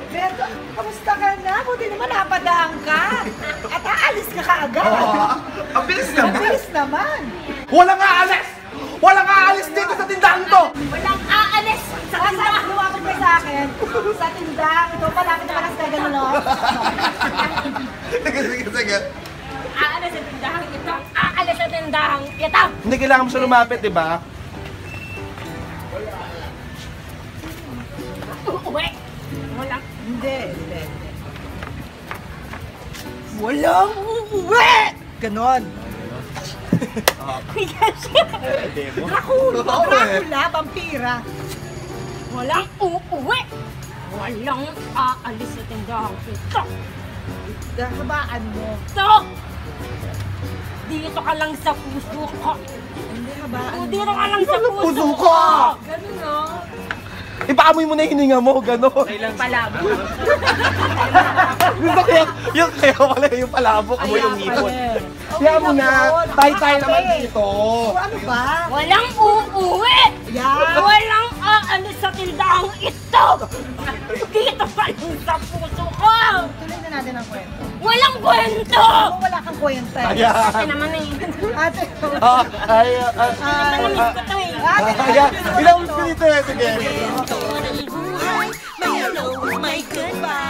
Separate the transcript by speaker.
Speaker 1: Beto, kamusta ka na? Buti naman napadaan ka. At aalis ka kaagad.
Speaker 2: Ang bilis naman.
Speaker 1: Ang bilis naman.
Speaker 2: Walang aalis! Walang aalis dito sa tindahan to!
Speaker 1: Walang aalis sa tindahan. Luwapit ka sa akin. Sa tindahan. Ito palapit naman ang sa gano'n, no?
Speaker 2: Sige.
Speaker 3: Aalis sa tindahan ito. Aalis sa tindahan ito.
Speaker 2: Hindi kailangan mo siya lumapit, di ba?
Speaker 3: Uuwi. Walang.
Speaker 1: Hindi. Walang uuwi! Ganon. Dracula, vampira.
Speaker 3: Walang uuwi. Walang aalis sa tindahan ito.
Speaker 1: Habaan mo.
Speaker 3: Ito. Dito ka lang sa puso ko.
Speaker 1: Hindi, habaan
Speaker 3: Dito ka lang sa puso
Speaker 2: Puso
Speaker 3: ko.
Speaker 2: ko!
Speaker 3: Ganun, no?
Speaker 2: Ipaamoy mo na yung hininga mo, gano'n.
Speaker 3: Palabo.
Speaker 2: Gusto ko yung kaya pala yung palabok mo yung ngipon. Kaya mo na, tayo naman dito.
Speaker 1: Ano ba?
Speaker 3: Walang uuwi.
Speaker 1: Yan.
Speaker 3: Walang aalis sa tindahang ito. Dito pa lang sa puso ko.
Speaker 1: Tuloy na natin ang kwento.
Speaker 3: Walang kwento.
Speaker 1: Kung wala kang kwenta.
Speaker 2: Ayan.
Speaker 3: Kasi naman eh.
Speaker 1: Ate,
Speaker 3: Namiss ko to eh.
Speaker 2: Ayan. Ilang minutes dito eh, sige.
Speaker 3: Buhay, may hello, may goodbye.